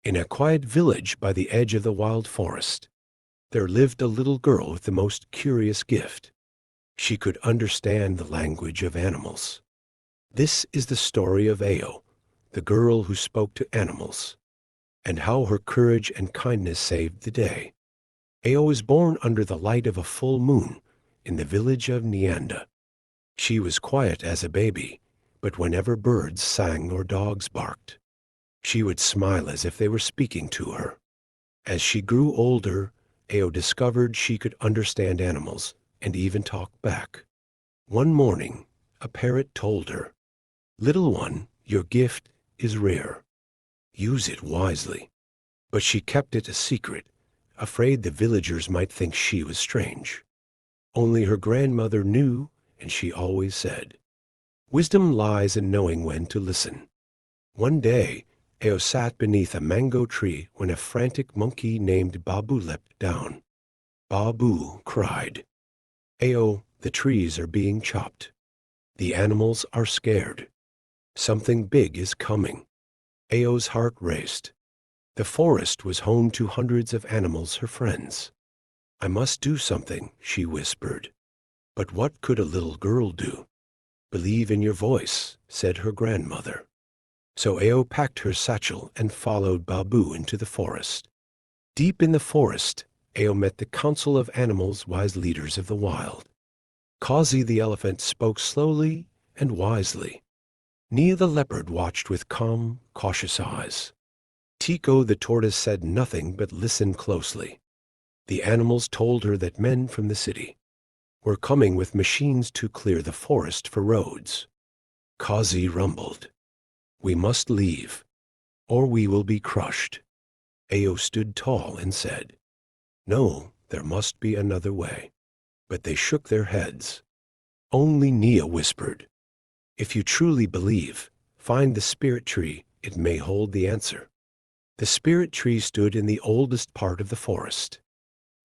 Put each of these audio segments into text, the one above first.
In a quiet village by the edge of the wild forest, there lived a little girl with the most curious gift. She could understand the language of animals. This is the story of Ao, the girl who spoke to animals, and how her courage and kindness saved the day. Ao was born under the light of a full moon in the village of Nianda. She was quiet as a baby, but whenever birds sang or dogs barked, she would smile as if they were speaking to her. As she grew older, Ao discovered she could understand animals and even talk back. One morning, a parrot told her, "Little one, your gift is rare. Use it wisely." But she kept it a secret, afraid the villagers might think she was strange. Only her grandmother knew, and she always said, "Wisdom lies in knowing when to listen." One day, Ao sat beneath a mango tree when a frantic monkey named Babu leapt down. Babu cried, "Ao, the trees are being chopped. The animals are scared. Something big is coming." Ao's heart raced. The forest was home to hundreds of animals, her friends. "I must do something," she whispered. But what could a little girl do? "Believe in your voice," said her grandmother. So Ao packed her satchel and followed Babu into the forest. Deep in the forest, Ao met the council of animals, wise leaders of the wild. Kazi the elephant spoke slowly and wisely. Nia the leopard watched with calm, cautious eyes. Tico the tortoise said nothing but listened closely. The animals told her that men from the city were coming with machines to clear the forest for roads. Kazi rumbled, "We must leave, or we will be crushed." Ao stood tall and said, "No, there must be another way." But they shook their heads. Only Nia whispered, "If you truly believe, find the spirit tree. It may hold the answer." The spirit tree stood in the oldest part of the forest.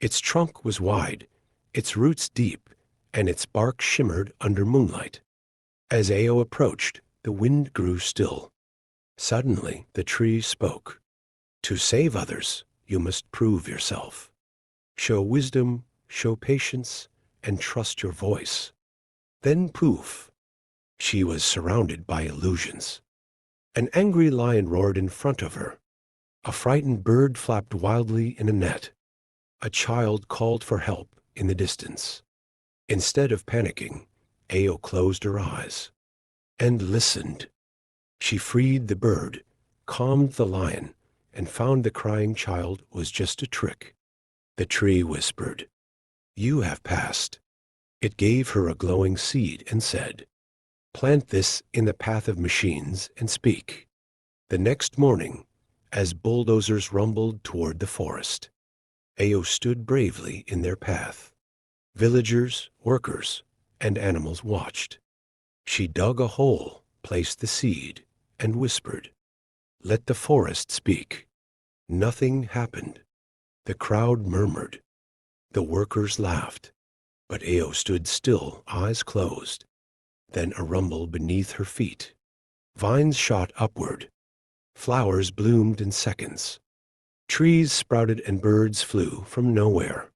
Its trunk was wide, its roots deep, and its bark shimmered under moonlight. As Ao approached, the wind grew still. Suddenly, the tree spoke. "To save others, you must prove yourself. Show wisdom, show patience, and trust your voice." Then poof, she was surrounded by illusions. An angry lion roared in front of her. A frightened bird flapped wildly in a net. A child called for help in the distance. Instead of panicking, Ao closed her eyes and listened. She freed the bird, calmed the lion, and found the crying child was just a trick. The tree whispered, "You have passed." It gave her a glowing seed and said, "Plant this in the path of machines and speak." The next morning, as bulldozers rumbled toward the forest, Ao stood bravely in their path. Villagers, workers, and animals watched. She dug a hole, placed the seed, and whispered, "Let the forest speak." Nothing happened. The crowd murmured. The workers laughed. But Ao stood still, eyes closed. Then a rumble beneath her feet. Vines shot upward. Flowers bloomed in seconds. Trees sprouted and birds flew from nowhere.